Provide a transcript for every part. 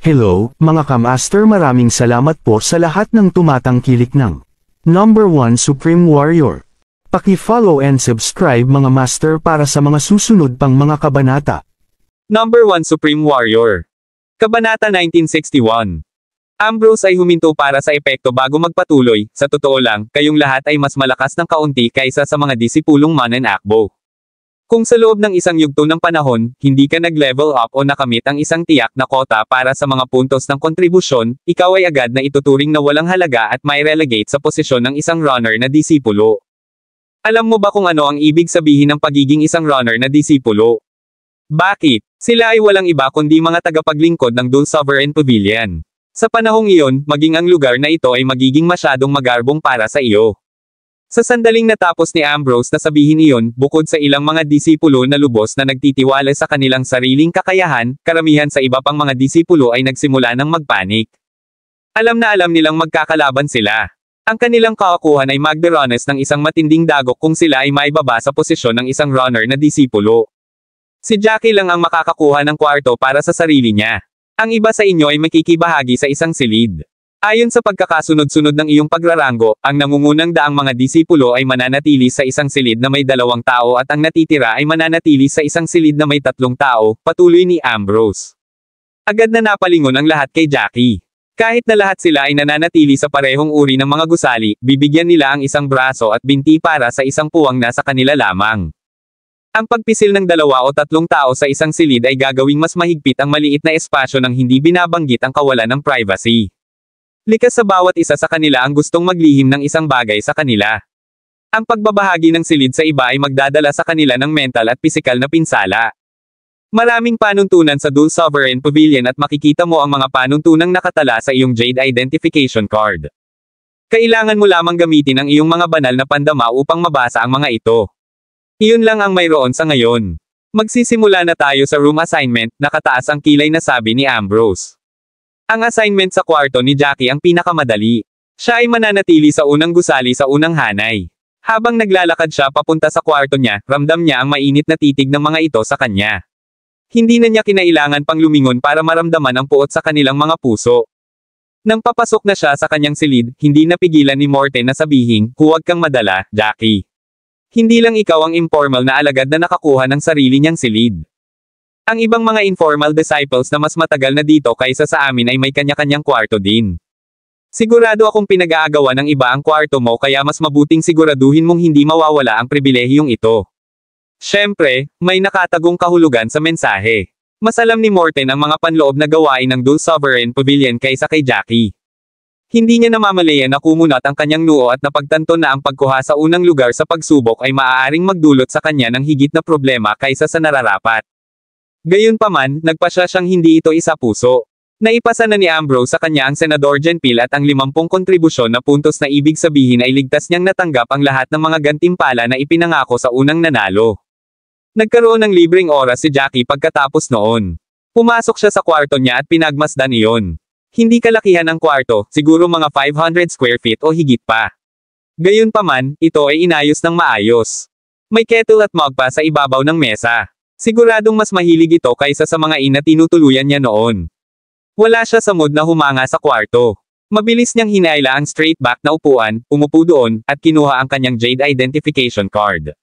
Hello, mga kamaster, maraming salamat po sa lahat ng tumatangkilik ng Number 1 Supreme Warrior. Paki-follow and subscribe mga master para sa mga susunod pang mga kabanata. Number 1 Supreme Warrior. Kabanata 1961. Ambrose ay huminto para sa epekto bago magpatuloy. Sa totoo lang, kayong lahat ay mas malakas ng kaunti kaysa sa mga disipulong Man and Akbo. Kung sa loob ng isang yugto ng panahon, hindi ka nag-level up o nakamit ang isang tiyak na kota para sa mga puntos ng kontribusyon, ikaw ay agad na ituturing na walang halaga at may relegate sa posisyon ng isang runner na disipulo. Alam mo ba kung ano ang ibig sabihin ng pagiging isang runner na disipulo? Bakit? Sila ay walang iba kundi mga tagapaglingkod ng Dul Sovereign Pavilion. Sa panahong iyon, maging ang lugar na ito ay magiging masyadong magarbong para sa iyo. Sa sandaling natapos ni Ambrose na sabihin iyon, bukod sa ilang mga disipulo na lubos na nagtitiwala sa kanilang sariling kakayahan, karamihan sa iba pang mga disipulo ay nagsimula ng magpanik. Alam na alam nilang magkakalaban sila. Ang kanilang kakakuhan ay magderanes ng isang matinding dagok kung sila ay maibaba sa posisyon ng isang runner na disipulo. Si Jackie lang ang makakakuha ng kwarto para sa sarili niya. Ang iba sa inyo ay makikibahagi sa isang silid. Ayon sa pagkakasunod-sunod ng iyong pagraranggo, ang nangungunang daang mga disipulo ay mananatili sa isang silid na may 2 tao at ang natitira ay mananatili sa isang silid na may 3 tao, patuloy ni Ambrose. Agad na napalingon ang lahat kay Jackie. Kahit na lahat sila ay nananatili sa parehong uri ng mga gusali, bibigyan nila ang isang braso at binti para sa isang puwang nasa kanila lamang. Ang pagpisil ng 2 o 3 tao sa isang silid ay gagawing mas mahigpit ang maliit na espasyo nang hindi binabanggit ang kawalan ng privacy. Likas sa bawat isa sa kanila ang gustong maglihim ng isang bagay sa kanila. Ang pagbabahagi ng silid sa iba ay magdadala sa kanila ng mental at pisikal na pinsala. Maraming panuntunan sa Dul Sovereign Pavilion at makikita mo ang mga panuntunang nakatala sa iyong Jade Identification Card. Kailangan mo lamang gamitin ang iyong mga banal na pandama upang mabasa ang mga ito. Iyon lang ang mayroon sa ngayon. Magsisimula na tayo sa room assignment, nakataas ang kilay na sabi ni Ambrose. Ang assignment sa kwarto ni Jackie ang pinakamadali. Siya ay mananatili sa unang gusali sa unang hanay. Habang naglalakad siya papunta sa kwarto niya, ramdam niya ang mainit na titig ng mga ito sa kanya. Hindi na niya kinailangan pang lumingon para maramdaman ang puot sa kanilang mga puso. Nang papasok na siya sa kanyang silid, hindi napigilan ni Morten na sabihin, "Huwag kang madala, Jackie. Hindi lang ikaw ang informal na alagad na nakakuha ng sarili niyang silid. Ang ibang mga informal disciples na mas matagal na dito kaysa sa amin ay may kanya-kanyang kwarto din. Sigurado akong pinag-aagawan ng iba ang kwarto mo kaya mas mabuting siguraduhin mong hindi mawawala ang pribilehiyong ito." Siyempre, may nakatagong kahulugan sa mensahe. Mas alam ni Morten ang mga panloob na gawain ng Dul Sovereign Pavilion kaysa kay Jackie. Hindi niya namamalayan na kumunat ang kanyang noo at napagtanto na ang pagkuha sa unang lugar sa pagsubok ay maaaring magdulot sa kanya ng higit na problema kaysa sa nararapat. Gayunpaman, nagpasya siyang hindi ito isa-puso. Naipasa na ni Ambrose sa kanya ang Senador Genpil at ang 50 kontribusyon na puntos na ibig sabihin ay ligtas niyang natanggap ang lahat ng mga gantimpala na ipinangako sa unang nanalo. Nagkaroon ng libreng oras si Jackie pagkatapos noon. Pumasok siya sa kwarto niya at pinagmasdan iyon. Hindi kalakihan ang kwarto, siguro mga 500 square feet o higit pa. Gayunpaman, ito ay inayos ng maayos. May kettle at mug pa sa ibabaw ng mesa. Siguradong mas mahilig ito kaysa sa mga ina tinutuluyan niya noon. Wala siya sa mood na humanga sa kwarto. Mabilis niyang hinayla ang straight back na upuan, umupo doon, at kinuha ang kanyang Jade Identification Card.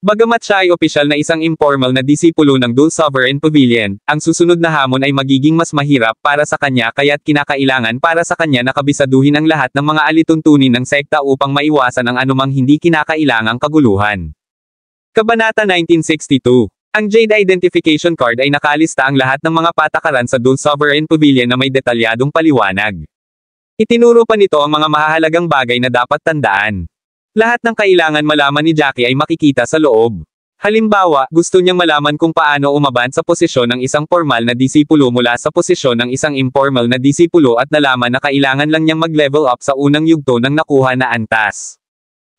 Bagamat siya ay opisyal na isang informal na disipulo ng Dul Sovereign Pavilion, ang susunod na hamon ay magiging mas mahirap para sa kanya kaya't kinakailangan para sa kanya na kabisaduhin ang lahat ng mga alituntunin ng sekta upang maiwasan ang anumang hindi kinakailangang kaguluhan. Kabanata 1962. Ang Jade Identification Card ay nakalista ang lahat ng mga patakaran sa Dul Sovereign Pavilion na may detalyadong paliwanag. Itinuro pa nito ang mga mahahalagang bagay na dapat tandaan. Lahat ng kailangan malaman ni Jackie ay makikita sa loob. Halimbawa, gusto niyang malaman kung paano umaban sa posisyon ng isang formal na disipulo mula sa posisyon ng isang informal na disipulo at nalaman na kailangan lang niyang mag-level up sa unang yugto ng nakuha na antas.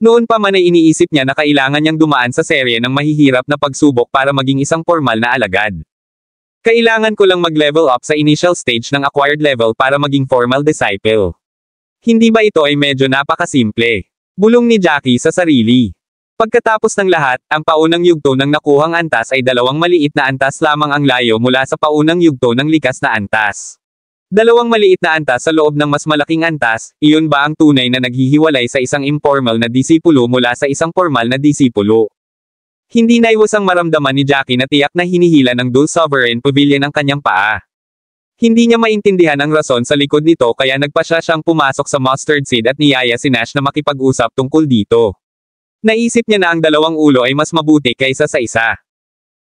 Noon pa man ay iniisip niya na kailangan niyang dumaan sa serye ng mahihirap na pagsubok para maging isang formal na alagad. Kailangan ko lang mag-level up sa initial stage ng acquired level para maging formal disciple. Hindi ba ito ay medyo napakasimple? Bulong ni Jackie sa sarili. Pagkatapos ng lahat, ang paunang yugto ng nakuhang antas ay 2 maliit na antas lamang ang layo mula sa paunang yugto ng likas na antas. Dalawang maliit na antas sa loob ng mas malaking antas, iyon ba ang tunay na naghihiwalay sa isang informal na disipulo mula sa isang formal na disipulo? Hindi naiwasang maramdaman ni Jackie na tiyak na hinihila ng Dulce Sovereign Pavilion ang kanyang paa. Hindi niya maintindihan ang rason sa likod nito kaya nagpasya siyang pumasok sa mustard seed at niyaya si Nash na makipag-usap tungkol dito. Naisip niya na ang dalawang ulo ay mas mabuti kaysa sa isa.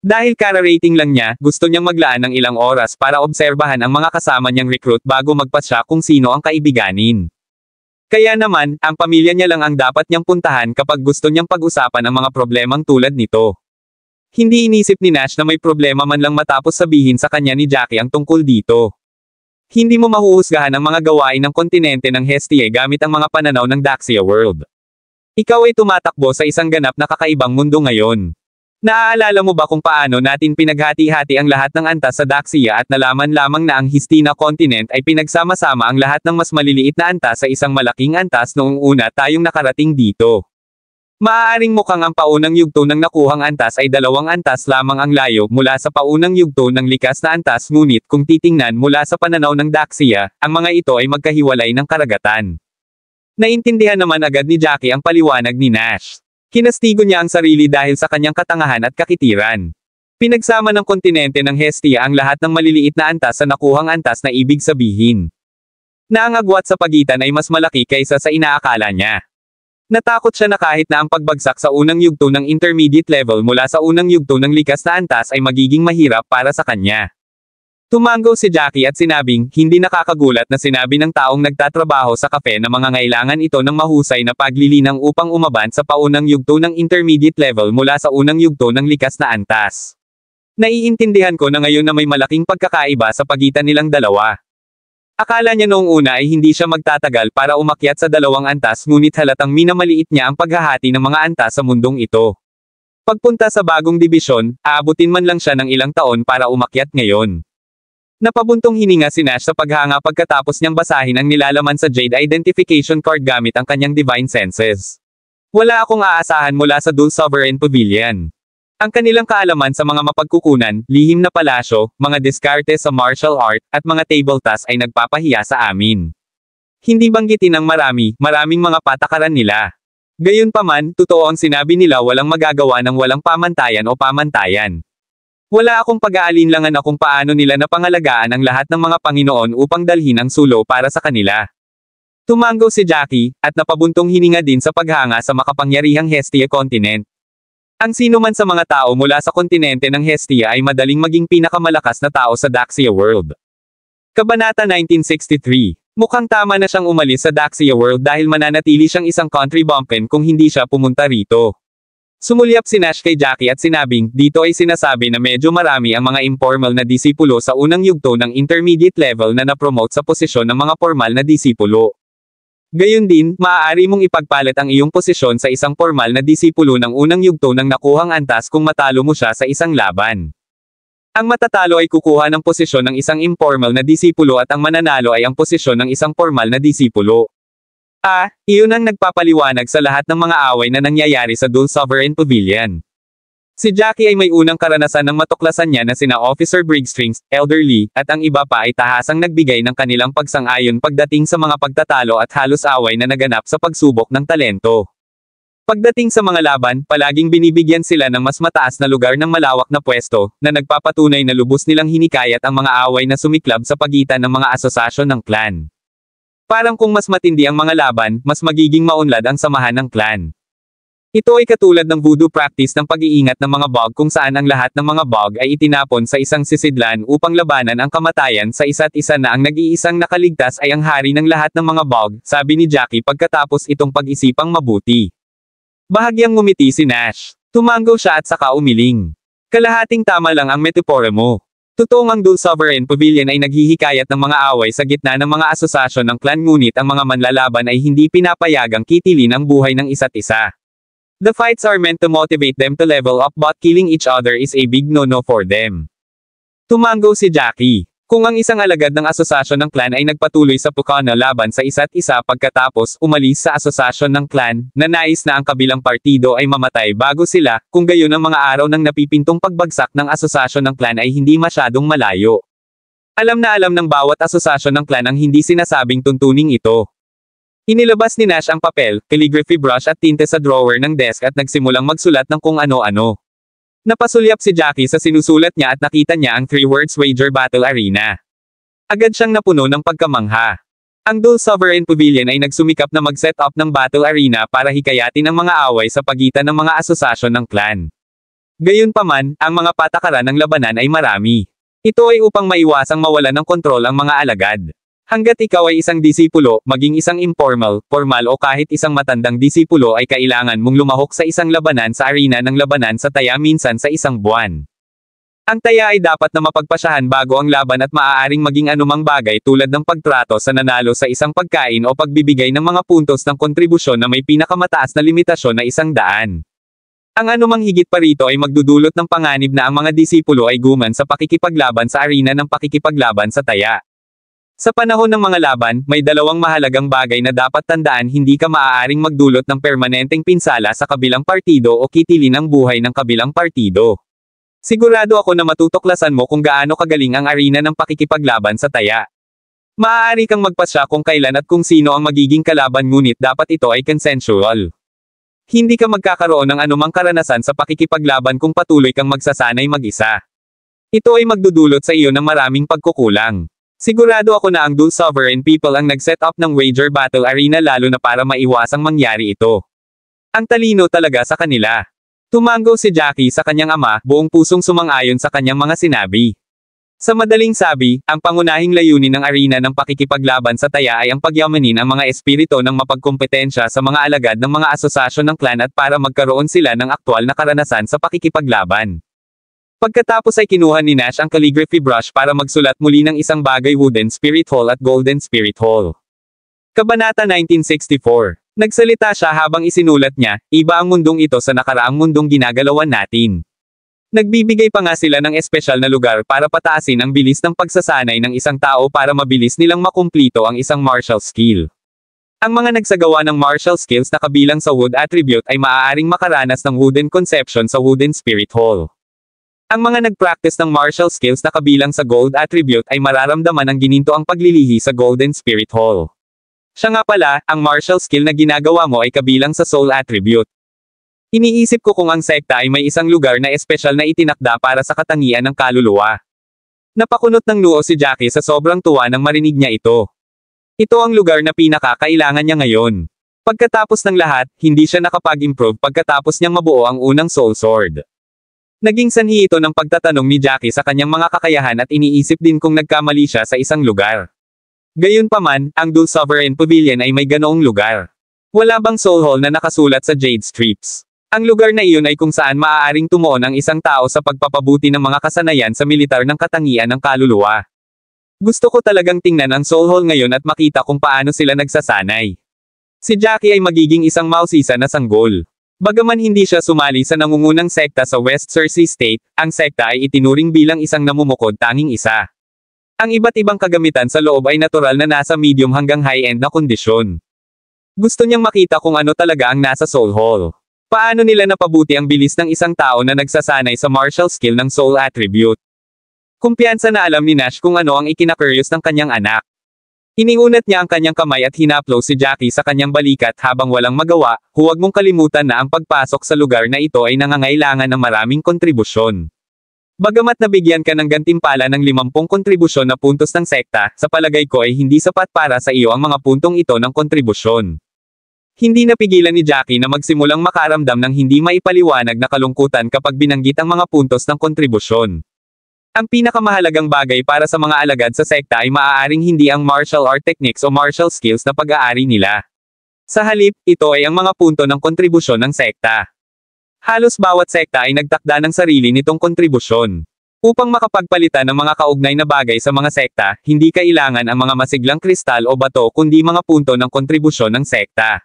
Dahil kara-rating lang niya, gusto niyang maglaan ng ilang oras para obserbahan ang mga kasama niyang recruit bago magpasya kung sino ang kaibiganin. Kaya naman, ang pamilya niya lang ang dapat niyang puntahan kapag gusto niyang pag-usapan ang mga problemang tulad nito. Hindi inisip ni Nash na may problema man lang matapos sabihin sa kanya ni Jackie ang tungkol dito. Hindi mo mahuhusgahan ang mga gawain ng kontinente ng Hestia gamit ang mga pananaw ng Daxia World. Ikaw ay tumatakbo sa isang ganap na kakaibang mundo ngayon. Naaalala mo ba kung paano natin pinaghati-hati ang lahat ng antas sa Daxia at nalaman lamang na ang Histina Continent ay pinagsama-sama ang lahat ng mas maliliit na antas sa isang malaking antas noong una tayong nakarating dito? Maaaring mukhang ang paunang yugto ng nakuhang antas ay dalawang antas lamang ang layo mula sa paunang yugto ng likas na antas ngunit kung titingnan mula sa pananaw ng Daxia, ang mga ito ay magkahiwalay ng karagatan. Naintindihan naman agad ni Jackie ang paliwanag ni Nash. Kinastigo niya ang sarili dahil sa kanyang katangahan at kakitiran. Pinagsama ng kontinente ng Hestia ang lahat ng maliliit na antas sa nakuhang antas na ibig sabihin na ang agwat sa pagitan ay mas malaki kaysa sa inaakala niya. Natakot siya na kahit na ang pagbagsak sa unang yugto ng intermediate level mula sa unang yugto ng likas na antas ay magiging mahirap para sa kanya. Tumango si Jackie at sinabing, hindi nakakagulat na sinabi ng taong nagtatrabaho sa kafe na mangangailangan ito ng mahusay na paglilinang upang umaban sa paunang yugto ng intermediate level mula sa unang yugto ng likas na antas. Naiintindihan ko na ngayon na may malaking pagkakaiba sa pagitan nilang dalawa. Akala niya noong una ay hindi siya magtatagal para umakyat sa dalawang antas ngunit halatang minamaliit niya ang paghahati ng mga antas sa mundong ito. Pagpunta sa bagong dibisyon, aabutin man lang siya ng ilang taon para umakyat ngayon. Napabuntong hininga si Nash sa paghanga pagkatapos niyang basahin ang nilalaman sa Jade Identification Card gamit ang kanyang divine senses. Wala akong aasahan mula sa Dulce Sovereign Pavilion. Ang kanilang kaalaman sa mga mapagkukunan, lihim na palasyo, mga diskarte sa martial art, at mga table tasks ay nagpapahiya sa amin. Hindi banggitin ng maraming mga patakaran nila. Gayunpaman, totoo ang sinabi nila walang magagawa ng walang pamantayan o pamantayan. Wala akong pag-aalinlangan kung paano nila napangalagaan ang lahat ng mga Panginoon upang dalhin ang sulo para sa kanila. Tumango si Jackie, at napabuntong hininga din sa paghanga sa makapangyarihang Hestia Continent. Ang sino man sa mga tao mula sa kontinente ng Hestia ay madaling maging pinakamalakas na tao sa Daxia World. Kabanata 1963. Mukhang tama na siyang umalis sa Daxia World dahil mananatili siyang isang country bumpkin kung hindi siya pumunta rito. Sumulyap si Nash kay Jackie at sinabing, dito ay sinasabi na medyo marami ang mga informal na disipulo sa unang yugto ng intermediate level na napromote sa posisyon ng mga formal na disipulo. Gayon din, maaari mong ipagpalit ang iyong posisyon sa isang formal na disipulo ng unang yugto ng nakuhang antas kung matalo mo siya sa isang laban. Ang matatalo ay kukuha ng posisyon ng isang informal na disipulo at ang mananalo ay ang posisyon ng isang formal na disipulo. Iyon ang nagpapaliwanag sa lahat ng mga away na nangyayari sa Dulce Sovereign Pavilion. Si Jackie ay may unang karanasan ng matuklasan niya na sina Officer Brigstrings, Elder Lee, at ang iba pa ay tahasang nagbigay ng kanilang pagsang-ayon pagdating sa mga pagtatalo at halos away na naganap sa pagsubok ng talento. Pagdating sa mga laban, palaging binibigyan sila ng mas mataas na lugar ng malawak na pwesto, na nagpapatunay na lubos nilang hinikayat ang mga away na sumiklab sa pagitan ng mga asosasyon ng clan. Parang kung mas matindi ang mga laban, mas magiging maunlad ang samahan ng clan. Ito ay katulad ng voodoo practice ng pag-iingat ng mga bog kung saan ang lahat ng mga bog ay itinapon sa isang sisidlan upang labanan ang kamatayan sa isa't isa na ang nag-iisang nakaligtas ay ang hari ng lahat ng mga bog, sabi ni Jackie pagkatapos itong pag-isipang mabuti. Bahagyang ngumiti si Nash. Tumango siya at saka umiling. Kalahating tama lang ang metapora mo. Totoong ang Dulce Sovereign Pavilion ay naghihikayat ng mga away sa gitna ng mga asosasyon ng clan ngunit ang mga manlalaban ay hindi pinapayagang kitilin ang buhay ng isa't isa. The fights are meant to motivate them to level up but killing each other is a big no-no for them. Tumango si Jackie. Kung ang isang alagad ng asosasyon ng clan ay nagpatuloy sa pukana laban sa isa't isa pagkatapos umalis sa asosasyon ng clan, na nais na ang kabilang partido ay mamatay bago sila, kung gayon ang mga araw ng napipintong pagbagsak ng asosasyon ng clan ay hindi masyadong malayo. Alam na alam ng bawat asosasyon ng clan ang hindi sinasabing tuntuning ito. Inilabas ni Nash ang papel, calligraphy brush at tinte sa drawer ng desk at nagsimulang magsulat ng kung ano-ano. Napasulyap si Jackie sa sinusulat niya at nakita niya ang 3 words Wager Battle Arena. Agad siyang napuno ng pagkamangha. Ang Dual Sovereign Pavilion ay nagsumikap na mag-set up ng battle arena para hikayatin ang mga away sa pagitan ng mga asosasyon ng clan. Gayunpaman, ang mga patakaran ng labanan ay marami. Ito ay upang maiwasang mawalan ng kontrol ang mga alagad. Hanggat ikaw ay isang disipulo, maging isang informal, formal o kahit isang matandang disipulo ay kailangan mong lumahok sa isang labanan sa arena ng labanan sa taya minsan sa isang buwan. Ang taya ay dapat na mapagpasyahan bago ang laban at maaaring maging anumang bagay tulad ng pagtrato sa nanalo sa isang pagkain o pagbibigay ng mga puntos ng kontribusyon na may pinakamataas na limitasyon na 100. Ang anumang higit pa rito ay magdudulot ng panganib na ang mga disipulo ay guman sa pakikipaglaban sa arena ng pakikipaglaban sa taya. Sa panahon ng mga laban, may dalawang mahalagang bagay na dapat tandaan: hindi ka maaaring magdulot ng permanenteng pinsala sa kabilang partido o kitilin ang buhay ng kabilang partido. Sigurado ako na matutuklasan mo kung gaano kagaling ang arena ng pakikipaglaban sa taya. Maaari kang magpasya kung kailan at kung sino ang magiging kalaban, ngunit dapat ito ay consensual. Hindi ka magkakaroon ng anumang karanasan sa pakikipaglaban kung patuloy kang magsasanay mag-isa. Ito ay magdudulot sa iyo ng maraming pagkukulang. Sigurado ako na ang Dual Sovereign people ang nag-set up ng Wager Battle Arena lalo na para maiwasang mangyari ito. Ang talino talaga sa kanila. Tumango si Jackie sa kanyang ama, buong pusong sumang-ayon sa kanyang mga sinabi. Sa madaling sabi, ang pangunahing layunin ng arena ng pakikipaglaban sa taya ay ang pagyamanin ang mga espiritu ng mapagkompetensya sa mga alagad ng mga asosasyon ng clan at para magkaroon sila ng aktwal na karanasan sa pakikipaglaban. Pagkatapos ay kinuha ni Nash ang calligraphy brush para magsulat muli ng isang bagay: Wooden Spirit Hall at Golden Spirit Hall. Kabanata 1964. Nagsalita siya habang isinulat niya, iba ang mundong ito sa nakaraang mundong ginagalawan natin. Nagbibigay pa nga sila ng espesyal na lugar para pataasin ang bilis ng pagsasanay ng isang tao para mabilis nilang makumplito ang isang martial skill. Ang mga nagsagawa ng martial skills na kabilang sa wood attribute ay maaaring makaranas ng wooden conception sa Wooden Spirit Hall. Ang mga nagpractice ng martial skills na kabilang sa gold attribute ay mararamdaman ang gininto ang paglilihi sa Golden Spirit Hall. Siya nga pala, ang martial skill na ginagawa mo ay kabilang sa soul attribute. Iniisip ko kung ang sekta ay may isang lugar na espesyal na itinakda para sa katangian ng kaluluwa. Napakunot ng noo si Jackie sa sobrang tuwa nang marinig niya ito. Ito ang lugar na pinakakailangan niya ngayon. Pagkatapos ng lahat, hindi siya nakapag-improve pagkatapos niyang mabuo ang unang soul sword. Naging sanhi ito ng pagtatanong ni Jackie sa kanyang mga kakayahan at iniisip din kung nagkamali siya sa isang lugar. Gayunpaman, ang Dual Sovereign Pavilion ay may ganoong lugar. Wala bang soul hall na nakasulat sa Jade Strips? Ang lugar na iyon ay kung saan maaaring tumuon ang isang tao sa pagpapabuti ng mga kasanayan sa militar ng katangian ng kaluluwa. Gusto ko talagang tingnan ang soul hall ngayon at makita kung paano sila nagsasanay. Si Jackie ay magiging isang mausisa na sanggol. Bagaman hindi siya sumali sa nangungunang sekta sa West Cersei State, ang sekta ay itinuring bilang isang namumukod tanging isa. Ang iba't ibang kagamitan sa loob ay natural na nasa medium hanggang high-end na kondisyon. Gusto niyang makita kung ano talaga ang nasa soul hall. Paano nila napabuti ang bilis ng isang tao na nagsasanay sa martial skill ng soul attribute. Kumpiyansa na alam ni Nash kung ano ang ikinakuryos ng kanyang anak. Iniunat niya ang kanyang kamay at hinaplo si Jackie sa kanyang balikat habang walang magawa. Huwag mong kalimutan na ang pagpasok sa lugar na ito ay nangangailangan ng maraming kontribusyon. Bagamat nabigyan ka ng gantimpala ng 50 kontribusyon na puntos ng sekta, sa palagay ko ay hindi sapat para sa iyo ang mga puntong ito ng kontribusyon. Hindi napigilan ni Jackie na magsimulang makaramdam ng hindi maipaliwanag na kalungkutan kapag binanggit ang mga puntos ng kontribusyon. Ang pinakamahalagang bagay para sa mga alagad sa sekta ay maaaring hindi ang martial art techniques o martial skills na pag-aari nila. Sa halip, ito ay ang mga punto ng kontribusyon ng sekta. Halos bawat sekta ay nagtakda ng sarili nitong kontribusyon. Upang makapagpalitan ng mga kaugnay na bagay sa mga sekta, hindi kailangan ang mga masiglang kristal o bato kundi mga punto ng kontribusyon ng sekta.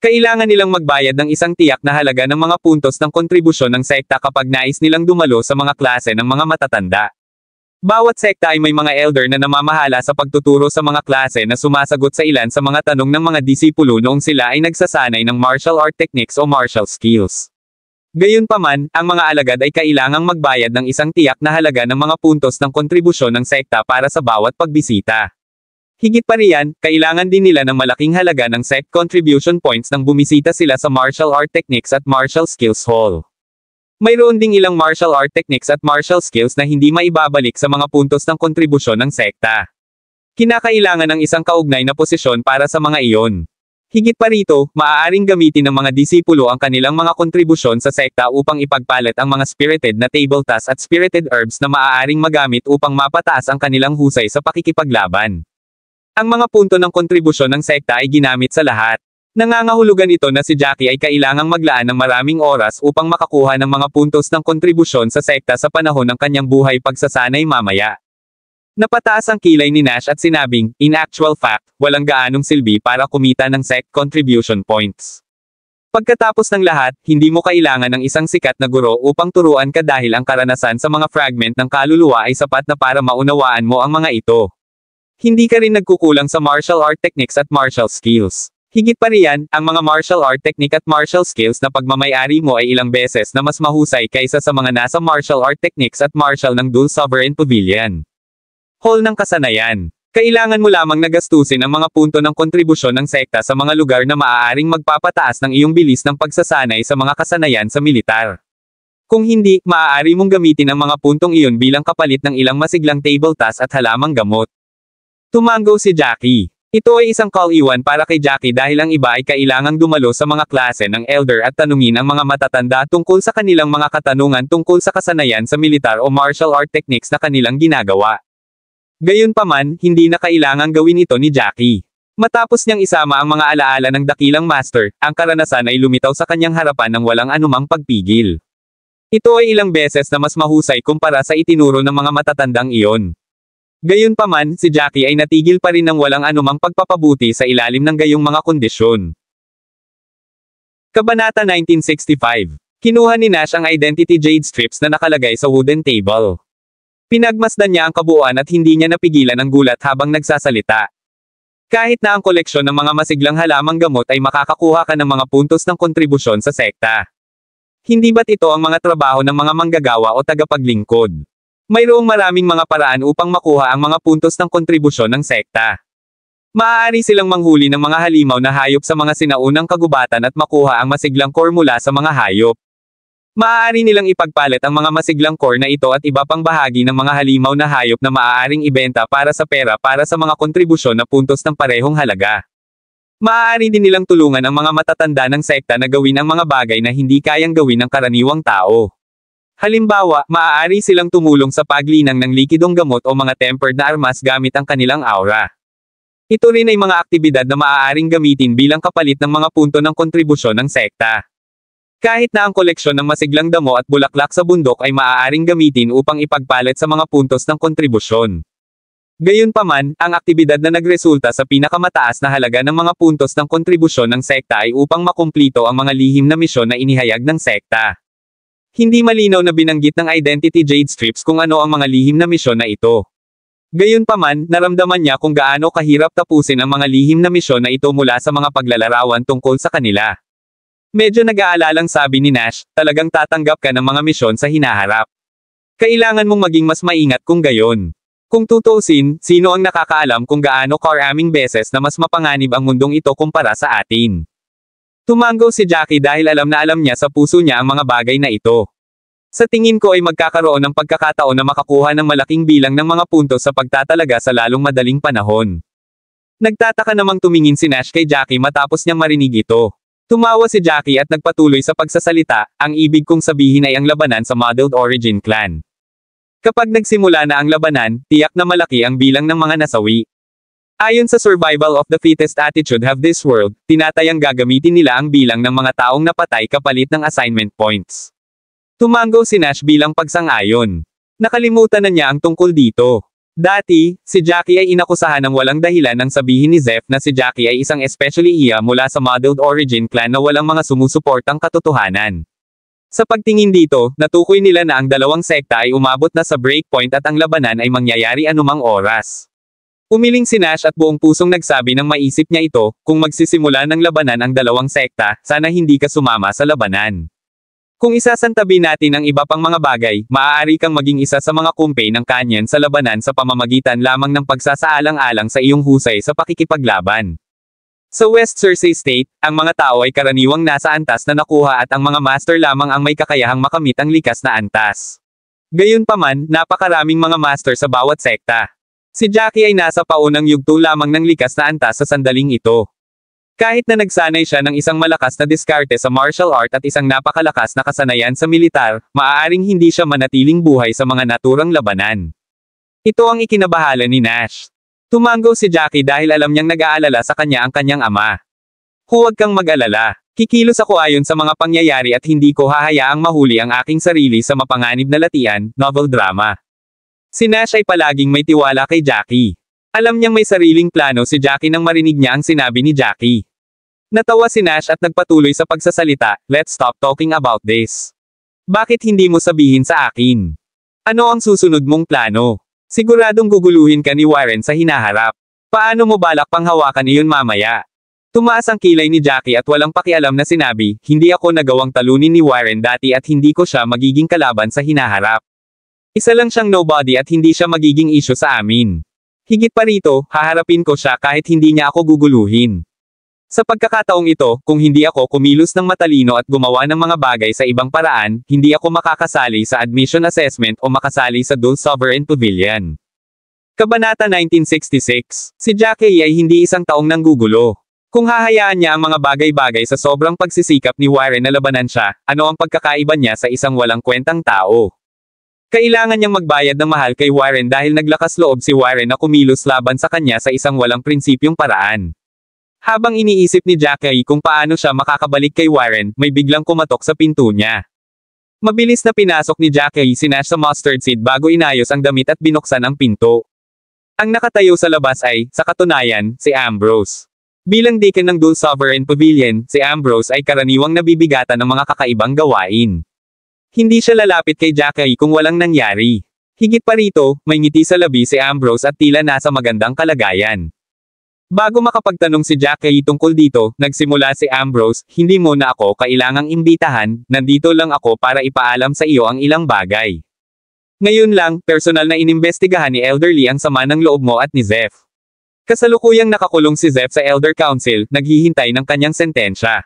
Kailangan nilang magbayad ng isang tiyak na halaga ng mga puntos ng kontribusyon ng sekta kapag nais nilang dumalo sa mga klase ng mga matatanda. Bawat sekta ay may mga elder na namamahala sa pagtuturo sa mga klase na sumasagot sa ilan sa mga tanong ng mga disipulo noong sila ay nagsasanay ng martial art techniques o martial skills. Gayunpaman, ang mga alagad ay kailangang magbayad ng isang tiyak na halaga ng mga puntos ng kontribusyon ng sekta para sa bawat pagbisita. Higit pa riyan, kailangan din nila ng malaking halaga ng sect contribution points nang bumisita sila sa martial art techniques at martial skills hall. Mayroon ding ilang martial art techniques at martial skills na hindi maibabalik sa mga puntos ng kontribusyon ng sekta. Kinakailangan ng isang kaugnay na posisyon para sa mga iyon. Higit pa rito, maaaring gamitin ng mga disipulo ang kanilang mga kontribusyon sa sekta upang ipagpalit ang mga spirited na table tasks at spirited herbs na maaaring magamit upang mapataas ang kanilang husay sa pakikipaglaban. Ang mga punto ng kontribusyon ng sekta ay ginamit sa lahat. Nangangahulugan ito na si Jackie ay kailangang maglaan ng maraming oras upang makakuha ng mga puntos ng kontribusyon sa sekta sa panahon ng kanyang buhay pagsasanay mamaya. Napataas ang kilay ni Nash at sinabing, in actual fact, walang gaanong silbi para kumita ng sect contribution points. Pagkatapos ng lahat, hindi mo kailangan ng isang sikat na guro upang turuan ka dahil ang karanasan sa mga fragment ng kaluluwa ay sapat na para maunawaan mo ang mga ito. Hindi ka rin nagkukulang sa martial art techniques at martial skills. Higit pa riyan, ang mga martial art technique at martial skills na pagmamayari mo ay ilang beses na mas mahusay kaysa sa mga nasa martial art techniques at martial ng Dual Sovereign Pavilion. Hall ng kasanayan. Kailangan mo lamang nagastusin ang mga punto ng kontribusyon ng sekta sa mga lugar na maaaring magpapataas ng iyong bilis ng pagsasanay sa mga kasanayan sa militar. Kung hindi, maaari mong gamitin ang mga puntong iyon bilang kapalit ng ilang masiglang table tasks at halamang gamot. Tumango si Jackie. Ito ay isang call iwan para kay Jackie dahil ang iba ay kailangang dumalo sa mga klase ng elder at tanungin ang mga matatanda tungkol sa kanilang mga katanungan tungkol sa kasanayan sa militar o martial art techniques na kanilang ginagawa. Gayunpaman, hindi na kailangang gawin ito ni Jackie. Matapos niyang isama ang mga alaala ng dakilang master, ang karanasan ay lumitaw sa kanyang harapan ng walang anumang pagpigil. Ito ay ilang beses na mas mahusay kumpara sa itinuro ng mga matatandang iyon. Gayunpaman, si Jackie ay natigil pa rin ng walang anumang pagpapabuti sa ilalim ng gayong mga kondisyon. Kabanata 1965. Kinuha ni Nash ang identity jade strips na nakalagay sa wooden table. Pinagmasdan niya ang kabuuan at hindi niya napigilan ang gulat habang nagsasalita. Kahit na ang koleksyon ng mga masiglang halamang gamot ay makakakuha ka ng mga puntos ng kontribusyon sa sekta. Hindi ba't ito ang mga trabaho ng mga manggagawa o tagapaglingkod? Mayroong maraming mga paraan upang makuha ang mga puntos ng kontribusyon ng sekta. Maaari silang manghuli ng mga halimaw na hayop sa mga sinaunang kagubatan at makuha ang masiglang core mula sa mga hayop. Maaari nilang ipagpalit ang mga masiglang core na ito at iba pang bahagi ng mga halimaw na hayop na maaaring ibenta para sa pera para sa mga kontribusyon na puntos ng parehong halaga. Maaari din nilang tulungan ang mga matatanda ng sekta na gawin ang mga bagay na hindi kayang gawin ng karaniwang tao. Halimbawa, maaari silang tumulong sa paglinang ng likidong gamot o mga tempered na armas gamit ang kanilang aura. Ito rin ay mga aktibidad na maaaring gamitin bilang kapalit ng mga punto ng kontribusyon ng sekta. Kahit na ang koleksyon ng masiglang damo at bulaklak sa bundok ay maaaring gamitin upang ipagpalit sa mga puntos ng kontribusyon. Gayunpaman, ang aktibidad na nagresulta sa pinakamataas na halaga ng mga puntos ng kontribusyon ng sekta ay upang makumplito ang mga lihim na misyon na inihayag ng sekta. Hindi malinaw na binanggit ng Identity Jade Strips kung ano ang mga lihim na misyon na ito. Gayunpaman, naramdaman niya kung gaano kahirap tapusin ang mga lihim na misyon na ito mula sa mga paglalarawan tungkol sa kanila. Medyo nag-aalalang sabi ni Nash, talagang tatanggap ka ng mga misyon sa hinaharap. Kailangan mong maging mas maingat kung gayon. Kung tutuusin, sino ang nakakaalam kung gaano karaming beses na mas mapanganib ang mundong ito kumpara sa atin? Tumango si Jackie dahil alam na alam niya sa puso niya ang mga bagay na ito. Sa tingin ko ay magkakaroon ng pagkakataon na makakuha ng malaking bilang ng mga puntos sa pagtatalaga sa lalong madaling panahon. Nagtataka namang tumingin si Nash kay Jackie matapos niyang marinig ito. Tumawa si Jackie at nagpatuloy sa pagsasalita, ang ibig kong sabihin ay ang labanan sa Modeled Origin Clan. Kapag nagsimula na ang labanan, tiyak na malaki ang bilang ng mga nasawi. Ayon sa Survival of the Fittest Attitude Have This World, tinatayang gagamitin nila ang bilang ng mga taong napatay kapalit ng assignment points. Tumango si Nash bilang pagsang-ayon. Nakalimutan na niya ang tungkol dito. Dati, si Jackie ay inakusahan ng walang dahilan nang sabihin ni Zeph na si Jackie ay isang especially iya mula sa Modeled Origin Clan na walang mga sumusuportang katotohanan. Sa pagtingin dito, natukoy nila na ang dalawang sekta ay umabot na sa breakpoint at ang labanan ay mangyayari anumang oras. Umiling si Nash at buong pusong nagsabi ng maisip niya ito, kung magsisimula ng labanan ang dalawang sekta, sana hindi ka sumama sa labanan. Kung isasantabi natin ang iba pang mga bagay, maaari kang maging isa sa mga kumpe ng kanyan sa labanan sa pamamagitan lamang ng pagsasaalang-alang sa iyong husay sa pakikipaglaban. Sa West Cersei State, ang mga tao ay karaniwang nasa antas na nakuha at ang mga master lamang ang may kakayahang makamit ang likas na antas. Gayunpaman, napakaraming mga master sa bawat sekta. Si Jaqui ay nasa paunang yugto lamang ng likas na antas sa sandaling ito. Kahit na nagsanay siya ng isang malakas na diskarte sa martial art at isang napakalakas na kasanayan sa militar, maaaring hindi siya manatiling buhay sa mga naturang labanan. Ito ang ikinabahala ni Nash. Tumango si Jaqui dahil alam niyang nag-aalala sa kanya ang kanyang ama. Huwag kang mag-alala. Kikilos ako ayon sa mga pangyayari at hindi ko hahayaang mahuli ang aking sarili sa mapanganib na latian, novel drama. Si Nash ay palaging may tiwala kay Jaqui. Alam niyang may sariling plano si Jaqui nang marinig niya ang sinabi ni Jaqui. Natawa si Nash at nagpatuloy sa pagsasalita, "Let's stop talking about this. Bakit hindi mo sabihin sa akin? Ano ang susunod mong plano? Siguradong guguluhin ka ni Warren sa hinaharap. Paano mo balak panghawakan iyon mamaya?" Tumaas ang kilay ni Jaqui at walang pakialam na sinabi, "Hindi ako nagawang talunin ni Warren dati at hindi ko siya magiging kalaban sa hinaharap. Isa lang siyang nobody at hindi siya magiging issue sa amin. Higit pa rito, haharapin ko siya kahit hindi niya ako guguluhin. Sa pagkakataong ito, kung hindi ako kumilos ng matalino at gumawa ng mga bagay sa ibang paraan, hindi ako makakasali sa admission assessment o makasali sa Dole Sovereign Pavilion." Kabanata 1966. Si Jaqui ay hindi isang taong nanggugulo. Kung hahayaan niya ang mga bagay-bagay sa sobrang pagsisikap ni Warren na labanan siya, ano ang pagkakaiba niya sa isang walang kwentang tao? Kailangan niyang magbayad ng mahal kay Warren dahil naglakas loob si Warren na kumilos laban sa kanya sa isang walang prinsipyong paraan. Habang iniisip ni Jaqui kung paano siya makakabalik kay Warren, may biglang kumatok sa pinto niya. Mabilis na pinasok ni Jaqui si Nash sa mustard seed bago inayos ang damit at binuksan ang pinto. Ang nakatayo sa labas ay, sa katunayan, si Ambrose. Bilang deacon ng Dole Sovereign Pavilion, si Ambrose ay karaniwang nabibigatan ng mga kakaibang gawain. Hindi siya lalapit kay Jaqui kung walang nangyari. Higit pa rito, may ngiti sa labi si Ambrose at tila nasa magandang kalagayan. Bago makapagtanong si Jaqui tungkol dito, nagsimula si Ambrose, "Hindi mo na ako kailangang imbitahan, nandito lang ako para ipaalam sa iyo ang ilang bagay. Ngayon lang, personal na inimbestigahan ni Elder Lee ang sama ng loob mo at ni Zeph. Kasalukuyang nakakulong si Zeph sa Elder Council, naghihintay ng kanyang sentensya."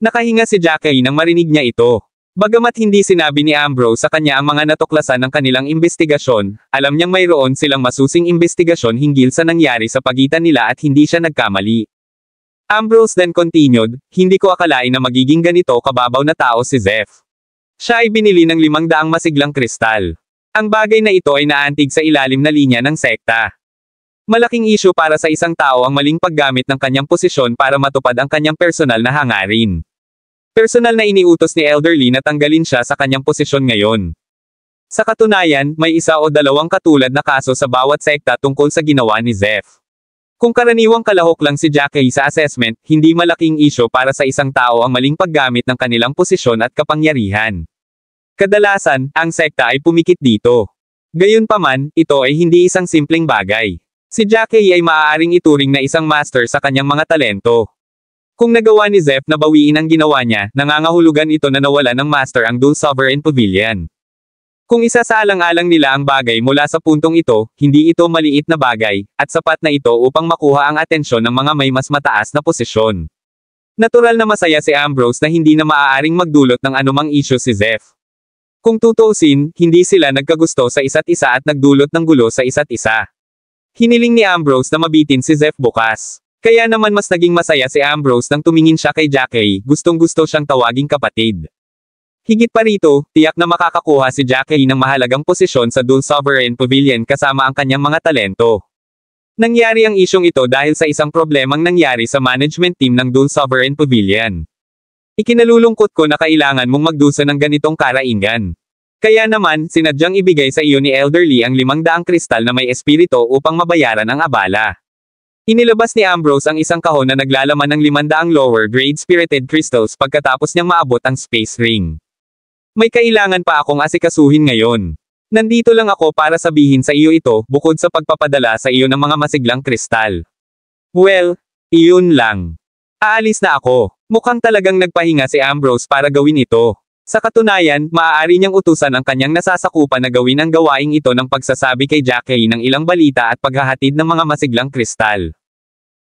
Nakahinga si Jaqui nang marinig niya ito. Bagamat hindi sinabi ni Ambrose sa kanya ang mga natuklasan ng kanilang imbestigasyon, alam niyang mayroon silang masusing imbestigasyon hinggil sa nangyari sa pagitan nila at hindi siya nagkamali. Ambrose then continued, "Hindi ko akalain na magiging ganito kababaw na tao si Zeph. Siya ay binili ng 500 masiglang kristal. Ang bagay na ito ay naantig sa ilalim na linya ng sekta. Malaking isyu para sa isang tao ang maling paggamit ng kanyang posisyon para matupad ang kanyang personal na hangarin. Personal na iniutos ni Elder Lee na tanggalin siya sa kanyang posisyon ngayon. Sa katunayan, may isa o dalawang katulad na kaso sa bawat sekta tungkol sa ginawa ni Zeph. Kung karaniwang kalahok lang si Jaqui sa assessment, hindi malaking isyu para sa isang tao ang maling paggamit ng kanilang posisyon at kapangyarihan. Kadalasan, ang sekta ay pumikit dito. Gayunpaman, ito ay hindi isang simpleng bagay. Si Jaqui ay maaaring ituring na isang master sa kanyang mga talento. Kung nagawa ni Zeph na bawiin ang ginawa niya, nangangahulugan ito na nawala ng master ang Dole Sovereign Pavilion. Kung isasaalang-alang nila ang bagay mula sa puntong ito, hindi ito maliit na bagay, at sapat na ito upang makuha ang atensyon ng mga may mas mataas na posisyon. Natural na masaya si Ambrose na hindi na maaaring magdulot ng anumang issue si Zeph. Kung tutuusin, hindi sila nagkagusto sa isa't isa at nagdulot ng gulo sa isa't isa. Hiniling ni Ambrose na mabitin si Zeph bukas. Kaya naman mas naging masaya si Ambrose nang tumingin siya kay Jaqui, gustong-gusto siyang tawaging kapatid. Higit pa rito, tiyak na makakakuha si Jaqui ng mahalagang posisyon sa Dole Sovereign Pavilion kasama ang kanyang mga talento. Nangyari ang isyong ito dahil sa isang problemang nangyari sa management team ng Dole Sovereign Pavilion. Ikinalulungkot ko na kailangan mong magdusa ng ganitong karaingan. Kaya naman, sinadyang ibigay sa iyo ni Elder Lee ang 500 kristal na may espirito upang mabayaran ang abala. Inilabas ni Ambrose ang isang kahon na naglalaman ng 500 lower-grade spirited crystals pagkatapos niyang maabot ang space ring. "May kailangan pa akong asikasuhin ngayon. Nandito lang ako para sabihin sa iyo ito, bukod sa pagpapadala sa iyo ng mga masiglang kristal. Well, iyon lang. Aalis na ako." Mukhang talagang nagpahinga si Ambrose para gawin ito. Sa katunayan, maaari niyang utusan ang kanyang nasasakupan na gawin ang gawaing ito ng pagsasabi kay Jackie ng ilang balita at paghahatid ng mga masiglang kristal.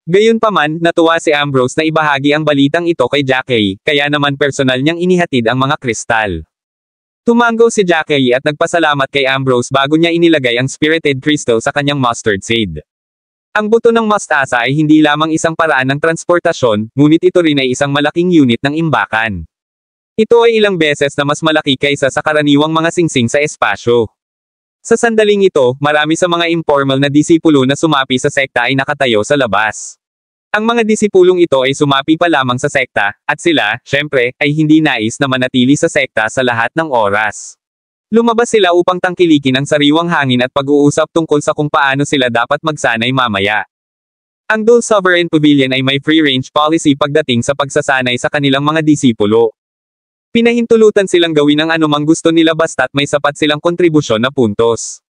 Gayunpaman, natuwa si Ambrose na ibahagi ang balitang ito kay Jackie, kaya naman personal niyang inihatid ang mga kristal. Tumango si Jackie at nagpasalamat kay Ambrose bago niya inilagay ang spirited crystal sa kanyang mustard seed. Ang buto ng mustasa ay hindi lamang isang paraan ng transportasyon, ngunit ito rin ay isang malaking unit ng imbakan. Ito ay ilang beses na mas malaki kaysa sa karaniwang mga singsing sa espasyo. Sa sandaling ito, marami sa mga informal na disipulo na sumapi sa sekta ay nakatayo sa labas. Ang mga disipulong ito ay sumapi pa lamang sa sekta, at sila, syempre, ay hindi nais na manatili sa sekta sa lahat ng oras. Lumabas sila upang tangkilikin ang sariwang hangin at pag-uusap tungkol sa kung paano sila dapat magsanay mamaya. Ang Dul Sovereign Pavilion ay may free-range policy pagdating sa pagsasanay sa kanilang mga disipulo. Pinahintulutan silang gawin ang anumang gusto nila basta't may sapat silang kontribusyon na puntos.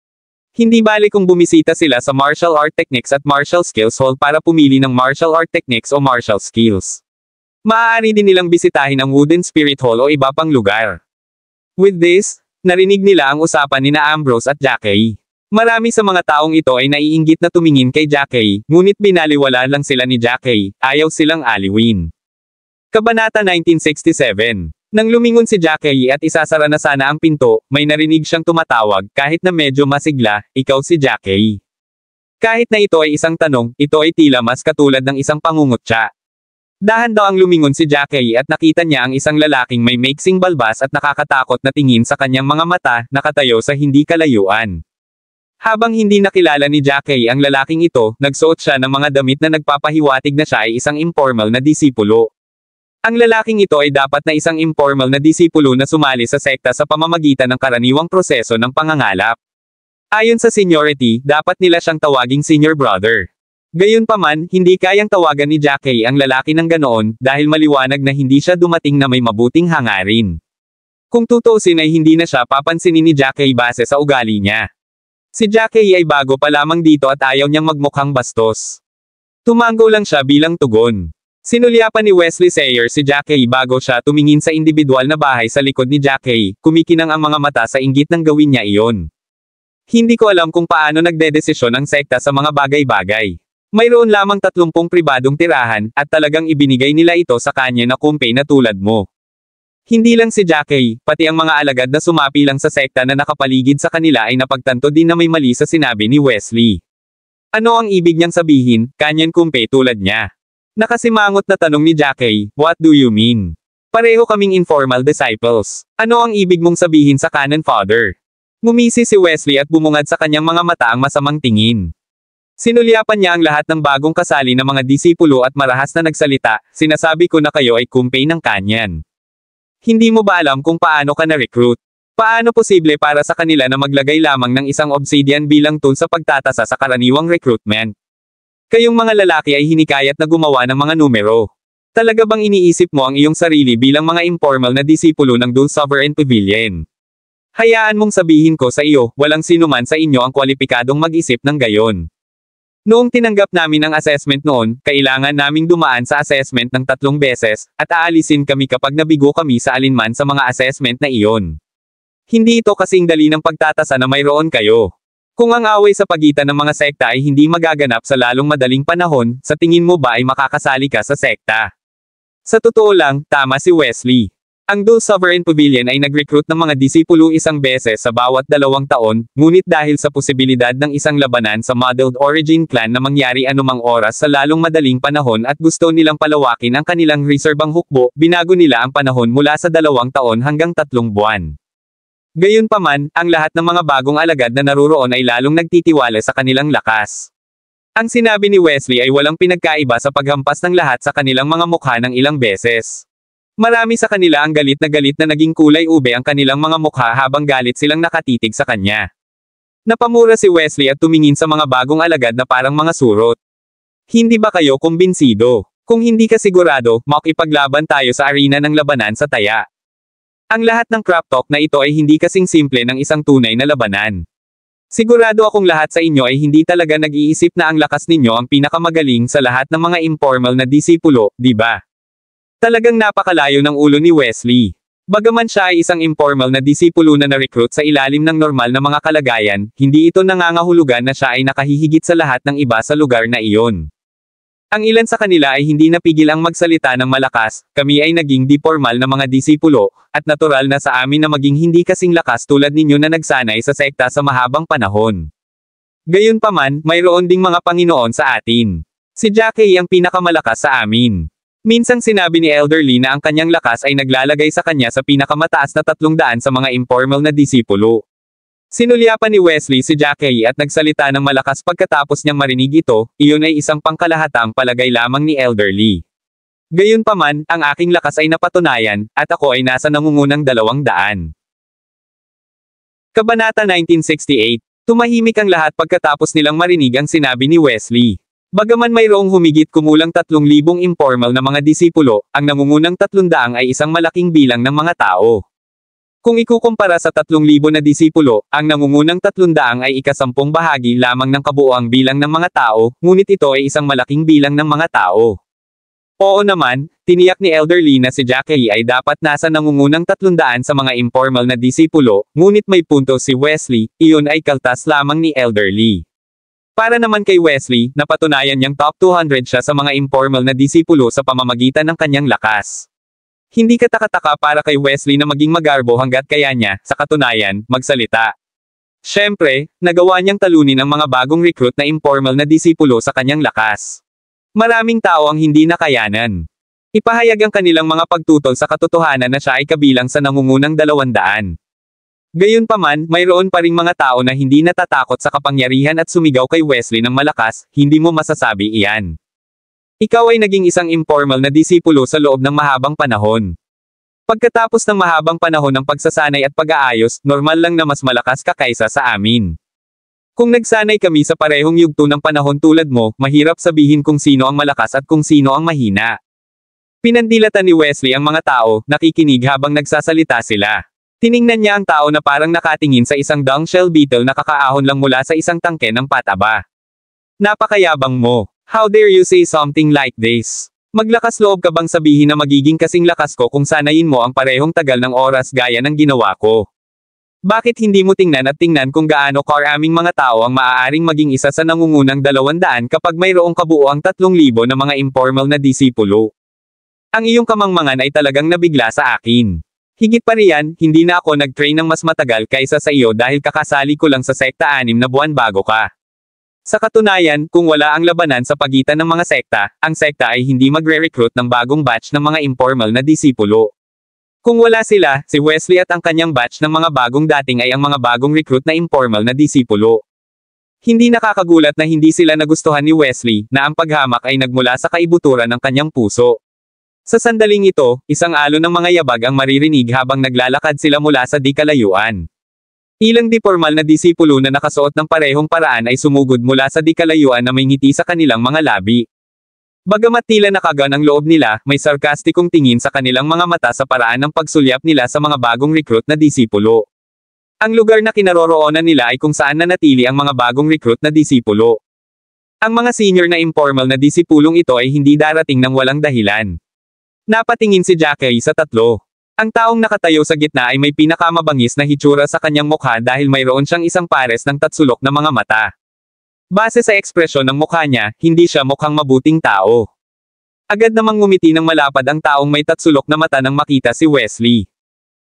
Hindi bali kung bumisita sila sa Martial Art Techniques at Martial Skills Hall para pumili ng Martial Art Techniques o Martial Skills. Maaari din nilang bisitahin ang Wooden Spirit Hall o iba pang lugar. With this, narinig nila ang usapan ni Ambrose at Jackie. Marami sa mga taong ito ay naiinggit na tumingin kay Jackie, ngunit binaliwala lang sila ni Jackie, ayaw silang aliwin. Kabanata 1967. Nang lumingon si Jackie at isasara na sana ang pinto, may narinig siyang tumatawag kahit na medyo masigla, "Ikaw si Jackie." Kahit na ito ay isang tanong, ito ay tila mas katulad ng isang pangungutya. Dahan daw ang lumingon si Jackie at nakita niya ang isang lalaking may maiksing balbas at nakakatakot na tingin sa kanyang mga mata, nakatayo sa hindi kalayuan. Habang hindi nakilala ni Jackie ang lalaking ito, nagsuot siya ng mga damit na nagpapahiwatig na siya ay isang informal na disipulo. Ang lalaking ito ay dapat na isang informal na disipulo na sumali sa sekta sa pamamagitan ng karaniwang proseso ng pangangalap. Ayon sa seniority, dapat nila siyang tawaging senior brother. Gayunpaman, hindi kayang tawagan ni Jackie ang lalaki ng ganoon, dahil maliwanag na hindi siya dumating na may mabuting hangarin. Kung tutuusin ay hindi na siya papansinin ni Jackie base sa ugali niya. Si Jackie ay bago pa lamang dito at ayaw niyang magmukhang bastos. Tumango lang siya bilang tugon. Sinulyapan ni Wesley Sayer si Jackie bago siya tumingin sa individual na bahay sa likod ni Jackie, kumikinang ang mga mata sa inggit ng gawin niya iyon. Hindi ko alam kung paano nagdedesisyon ang sekta sa mga bagay-bagay. Mayroon lamang 30 pribadong tirahan, at talagang ibinigay nila ito sa kanya na kumpay na tulad mo. Hindi lang si Jackie, pati ang mga alagad na sumapi lang sa sekta na nakapaligid sa kanila ay napagtanto din na may mali sa sinabi ni Wesley. Ano ang ibig niyang sabihin, kanyan kumpay tulad niya? Nakasimangot na tanong ni Jackie, "What do you mean? Pareho kaming informal disciples. Ano ang ibig mong sabihin sa canon father?" Ngumisi si Wesley at bumungad sa kanyang mga mata ang masamang tingin. Sinulyapan niya ang lahat ng bagong kasali na mga disipulo at marahas na nagsalita, "Sinasabi ko na kayo ay kumpay ng kanyan. Hindi mo ba alam kung paano ka na-recruit? Paano posible para sa kanila na maglagay lamang ng isang obsidian bilang tool sa pagtatasa sa karaniwang recruitment? Kayong mga lalaki ay hinikayat na gumawa ng mga numero. Talaga bang iniisip mo ang iyong sarili bilang mga informal na disipulo ng Dul Sovereign Pavilion? Hayaan mong sabihin ko sa iyo, walang sinuman sa inyo ang kwalipikadong mag-isip ng gayon. Noong tinanggap namin ang assessment noon, kailangan naming dumaan sa assessment ng 3 beses, at aalisin kami kapag nabigo kami sa alinman sa mga assessment na iyon. Hindi ito kasing dali ng pagtatasa na mayroon kayo. Kung ang away sa pagitan ng mga sekta ay hindi magaganap sa lalong madaling panahon, sa tingin mo ba ay makakasali ka sa sekta? Sa totoo lang, tama si Wesley. Ang Dul Sovereign Pavilion ay nag-recruit ng mga disipulo 1 beses sa bawat 2 taon, ngunit dahil sa posibilidad ng isang labanan sa Modeled Origin Clan na mangyari anumang oras sa lalong madaling panahon at gusto nilang palawakin ang kanilang reserbang hukbo, binago nila ang panahon mula sa 2 taon hanggang 3 buwan. Gayunpaman, ang lahat ng mga bagong alagad na naruroon ay lalong nagtitiwala sa kanilang lakas. Ang sinabi ni Wesley ay walang pinagkaiba sa paghampas ng lahat sa kanilang mga mukha ng ilang beses. Marami sa kanila ang galit na naging kulay ube ang kanilang mga mukha habang galit silang nakatitig sa kanya. Napamura si Wesley at tumingin sa mga bagong alagad na parang mga surot. Hindi ba kayo kumbinsido? Kung hindi ka sigurado, makipaglaban tayo sa arena ng labanan sa taya. Ang lahat ng crap talk na ito ay hindi kasing simple ng isang tunay na labanan. Sigurado akong lahat sa inyo ay hindi talaga nag-iisip na ang lakas ninyo ang pinakamagaling sa lahat ng mga informal na disipulo, di ba? Talagang napakalayo ng ulo ni Wesley. Bagaman siya ay isang informal na disipulo na na-recruit sa ilalim ng normal na mga kalagayan, hindi ito nangangahulugan na siya ay nakahihigit sa lahat ng iba sa lugar na iyon. Ang ilan sa kanila ay hindi napigil ang magsalita ng malakas, kami ay naging di-formal na mga disipulo, at natural na sa amin na maging hindi kasing lakas tulad ninyo na nagsanay sa sekta sa mahabang panahon. Gayunpaman, mayroon ding mga Panginoon sa atin. Si Jackie ang pinakamalakas sa amin. Minsang sinabi ni Elder Lee na ang kanyang lakas ay naglalagay sa kanya sa pinakamataas na 300 sa mga informal na disipulo. Sinulyapan ni Wesley si Jackie at nagsalita ng malakas pagkatapos niyang marinig ito, iyon ay isang pangkalahatang palagay lamang ni Elder Lee. Gayunpaman, ang aking lakas ay napatunayan, at ako ay nasa nangungunang 200. Kabanata 1968. Tumahimik ang lahat pagkatapos nilang marinig ang sinabi ni Wesley. Bagaman mayroong humigit kumulang 3,000 informal na mga disipulo, ang nangungunang 300 ay isang malaking bilang ng mga tao. Kung ikukumpara sa 3,000 na disipulo, ang nangungunang 300 ay ika-10 bahagi lamang ng kabuoang bilang ng mga tao, ngunit ito ay isang malaking bilang ng mga tao. Oo naman, tiniyak ni Elder Lee na si Jackie ay dapat nasa nangungunang 300 sa mga informal na disipulo, ngunit may punto si Wesley, iyon ay kaltas lamang ni Elder Lee. Para naman kay Wesley, napatunayan niyang top 200 siya sa mga informal na disipulo sa pamamagitan ng kanyang lakas. Hindi kataka-taka para kay Wesley na maging magarbo hanggat kaya niya, sa katunayan, magsalita. Siyempre, nagawa niyang talunin ang mga bagong recruit na informal na disipulo sa kanyang lakas. Maraming tao ang hindi nakayanan. Ipahayag ang kanilang mga pagtutol sa katotohanan na siya ay kabilang sa nangungunang 200. Gayunpaman, mayroon pa ring mga tao na hindi natatakot sa kapangyarihan at sumigaw kay Wesley ng malakas, hindi mo masasabi iyan. Ikaw ay naging isang informal na disipulo sa loob ng mahabang panahon. Pagkatapos ng mahabang panahon ng pagsasanay at pag-aayos, normal lang na mas malakas ka kaysa sa amin. Kung nagsanay kami sa parehong yugto ng panahon tulad mo, mahirap sabihin kung sino ang malakas at kung sino ang mahina. Pinandilatan ni Wesley ang mga tao, nakikinig habang nagsasalita sila. Tiningnan niya ang tao na parang nakatingin sa isang dung shell beetle na kakaahon lang mula sa isang tangke ng pataba. Napakayabang mo. How dare you say something like this? Maglakas loob ka bang sabihin na magiging kasing lakas ko kung sanayin mo ang parehong tagal ng oras gaya ng ginawa ko? Bakit hindi mo tingnan at tingnan kung gaano karaming mga tao ang maaaring maging isa sa nangungunang 200 kapag mayroong kabuoang 3,000 na mga informal na disipulo? Ang iyong kamangmangan ay talagang nabigla sa akin. Higit pa riyan, hindi na ako nag-train ng mas matagal kaysa sa iyo dahil kakasali ko lang sa sekta 6 na buwan bago ka. Sa katunayan, kung wala ang labanan sa pagitan ng mga sekta, ang sekta ay hindi magre-recruit ng bagong batch ng mga informal na disipulo. Kung wala sila, si Wesley at ang kanyang batch ng mga bagong dating ay ang mga bagong recruit na informal na disipulo. Hindi nakakagulat na hindi sila nagustuhan ni Wesley, na ang paghamak ay nagmula sa kaibuturan ng kanyang puso. Sa sandaling ito, isang alon ng mga yabag ang maririnig habang naglalakad sila mula sa di kalayuan. Ilang di-formal na disipulo na nakasuot ng parehong paraan ay sumugod mula sa di kalayuan na may ngiti sa kanilang mga labi. Bagamat tila nakagan ang loob nila, may sarkastikong tingin sa kanilang mga mata sa paraan ng pagsulyap nila sa mga bagong recruit na disipulo. Ang lugar na kinaroroonan nila ay kung saan nanatili ang mga bagong recruit na disipulo. Ang mga senior na informal na disipulong ito ay hindi darating ng walang dahilan. Napatingin si Jackie sa tatlo. Ang taong nakatayo sa gitna ay may pinakamabangis na hitsura sa kanyang mukha dahil mayroon siyang isang pares ng tatsulok na mga mata. Base sa ekspresyon ng mukha niya, hindi siya mukhang mabuting tao. Agad namang ngumiti ng malapad ang taong may tatsulok na mata nang makita si Wesley.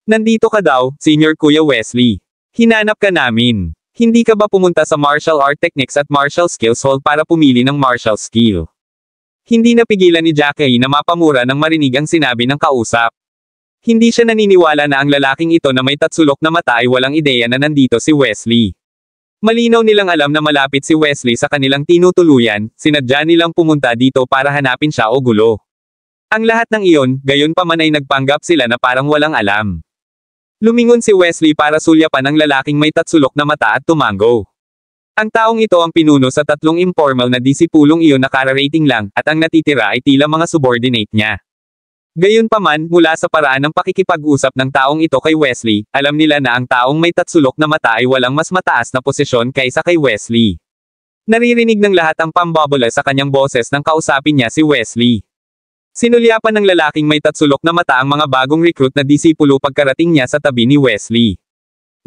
Nandito ka daw, Senior Kuya Wesley. Hinanap ka namin. Hindi ka ba pumunta sa Martial Art Techniques at Martial Skills Hall para pumili ng martial skill? Hindi napigilan ni Jackie na mapamura nang marinig ang sinabi ng kausap. Hindi siya naniniwala na ang lalaking ito na may tatsulok na mata ay walang ideya na nandito si Wesley. Malinaw nilang alam na malapit si Wesley sa kanilang tinutuluyan, sinadya nilang pumunta dito para hanapin siya o gulo. Ang lahat ng iyon, gayon pa man ay nagpanggap sila na parang walang alam. Lumingon si Wesley para sulyapan ang lalaking may tatsulok na mata at tumango. Ang taong ito ang pinuno sa 3 informal na disipulong iyon na kararating lang, at ang natitira ay tila mga subordinate niya. Gayunpaman, mula sa paraan ng pakikipag-usap ng taong ito kay Wesley, alam nila na ang taong may tatsulok na mata ay walang mas mataas na posisyon kaysa kay Wesley. Naririnig ng lahat ang pambobola sa kanyang boses nang kausapin niya si Wesley. Sinulyapan ng lalaking may tatsulok na mata ang mga bagong recruit na disipulo pagkarating niya sa tabi ni Wesley.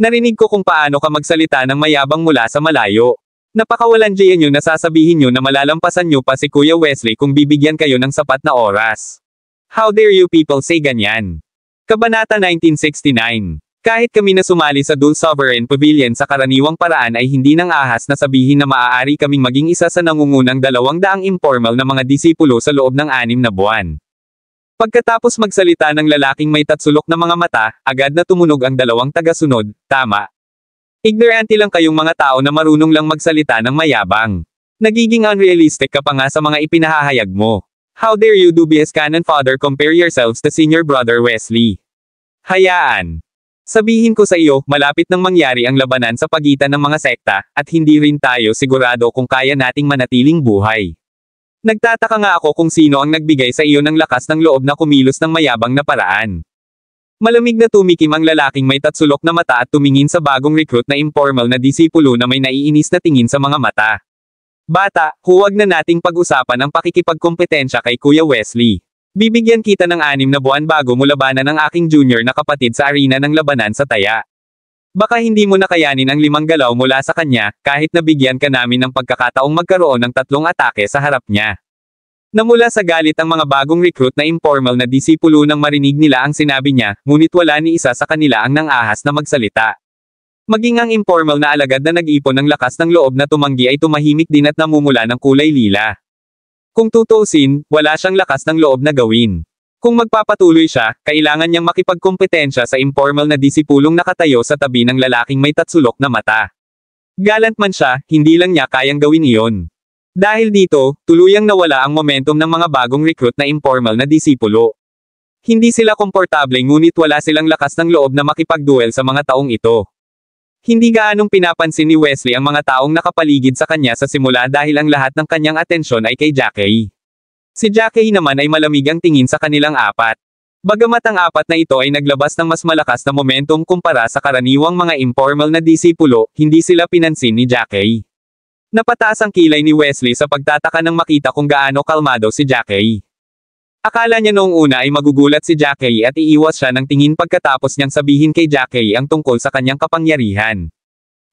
Narinig ko kung paano ka magsalita ng mayabang mula sa malayo. Napakawalandian nyo na sasabihin nyo na malalampasan nyo pa si Kuya Wesley kung bibigyan kayo ng sapat na oras. How dare you people say ganyan? Kabanata 1969. Kahit kami na sumali sa Dul Sovereign Pavilion sa karaniwang paraan ay hindi nang ahas na sabihin na maaari kaming maging isa sa nangungunang 200 informal na mga disipulo sa loob ng 6 na buwan. Pagkatapos magsalita ng lalaking may tatsulok na mga mata, agad na tumunog ang 2 tagasunod, tama. Ignorante lang kayong mga tao na marunong lang magsalita ng mayabang. Nagiging unrealistic ka pa nga sa mga ipinahahayag mo. How dare you dubious canon father compare yourselves to senior brother Wesley? Hayaan. Sabihin ko sa iyo, malapit nang mangyari ang labanan sa pagitan ng mga sekta, at hindi rin tayo sigurado kung kaya nating manatiling buhay. Nagtataka nga ako kung sino ang nagbigay sa iyo ng lakas ng loob na kumilos ng mayabang na paraan. Malamig na tumikim ang lalaking may tatsulok na mata at tumingin sa bagong recruit na informal na disipulo na may naiinis na tingin sa mga mata. Bata, huwag na nating pag-usapan ang pakikipagkompetensya kay Kuya Wesley. Bibigyan kita ng 6 na buwan bago mo labanan ang aking junior na kapatid sa arena ng labanan sa taya. Baka hindi mo nakayanin ang 5 galaw mula sa kanya, kahit nabigyan ka namin ng pagkakataong magkaroon ng 3 atake sa harap niya. Namula sa galit ang mga bagong recruit na informal na disipulo nang marinig nila ang sinabi niya, ngunit wala ni isa sa kanila ang nang-ahas na magsalita. Maging ang informal na alagad na nag-ipon ng lakas ng loob na tumanggi ay tumahimik din at namumula ng kulay lila. Kung tutuusin, wala siyang lakas ng loob na gawin. Kung magpapatuloy siya, kailangan niyang makipagkompetensya sa informal na disipulong nakatayo sa tabi ng lalaking may tatsulok na mata. Galant man siya, hindi lang niya kayang gawin iyon. Dahil dito, tuluyang nawala ang momentum ng mga bagong recruit na informal na disipulo. Hindi sila komportable ngunit wala silang lakas ng loob na makipagduel sa mga taong ito. Hindi gaanong pinapansin ni Wesley ang mga taong nakapaligid sa kanya sa simula dahil ang lahat ng kanyang atensyon ay kay Jackie. Si Jackie naman ay malamig ang tingin sa kanilang 4. Bagamat ang 4 na ito ay naglabas ng mas malakas na momentum kumpara sa karaniwang mga informal na disipulo, hindi sila pinansin ni Jackie. Napataas ang kilay ni Wesley sa pagtataka nang makita kung gaano kalmado si Jackie. Akala niya noong una ay magugulat si Jackie at iiwas siya ng tingin pagkatapos niyang sabihin kay Jackie ang tungkol sa kanyang kapangyarihan.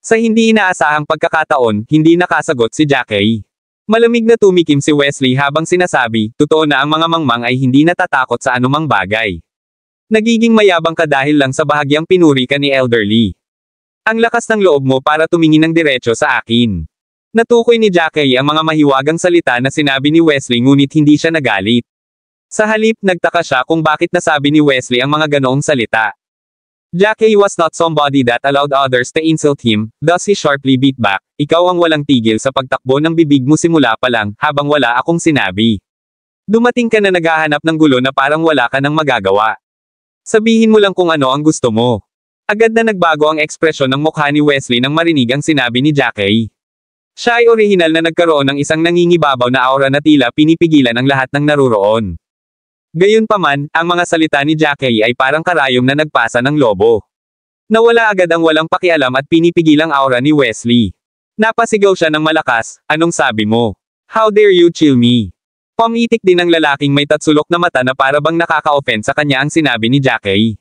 Sa hindi inaasahang pagkakataon, hindi nakasagot si Jackie. Malamig na tumikim si Wesley habang sinasabi, totoo na ang mga mangmang ay hindi natatakot sa anumang bagay. Nagiging mayabang ka dahil lang sa bahagyang pinuri ka ni Elderly. Ang lakas ng loob mo para tumingin ng diretso sa akin. Natukoy ni Jackie ang mga mahiwagang salita na sinabi ni Wesley ngunit hindi siya nagalit. Sa halip, nagtaka siya kung bakit nasabi ni Wesley ang mga ganoong salita. Jackie was not somebody that allowed others to insult him, thus he sharply beat back, ikaw ang walang tigil sa pagtakbo ng bibig mo simula pa lang, habang wala akong sinabi. Dumating ka na naghahanap ng gulo na parang wala ka nang magagawa. Sabihin mo lang kung ano ang gusto mo. Agad na nagbago ang ekspresyon ng mukha ni Wesley nang marinig ang sinabi ni Jackie. Siya ay orihinal na nagkaroon ng isang nangingibabaw na aura na tila pinipigilan ang lahat ng naruroon. Gayunpaman, ang mga salita ni Jackie ay parang karayom na nagpasa ng lobo. Nawala agad ang walang pakialam at pinipigilang aura ni Wesley. Napasigaw siya ng malakas, anong sabi mo? How dare you chill me? Pumitik din ang lalaking may tatsulok na mata na para bang nakaka-offend sa kanya ang sinabi ni Jackie.